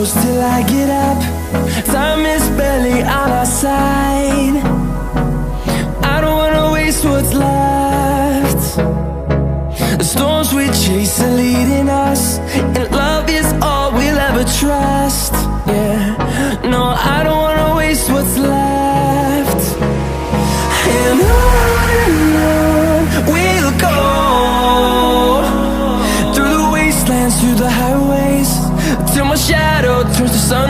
close till I get up. Time is barely on our side. I don't wanna waste what's left. The storms we chase are leading us, and love is all we'll ever trust. Yeah, no, I don't wanna waste what's left. And on we'll go, through the wastelands, through the highways, till my shadow turns to sun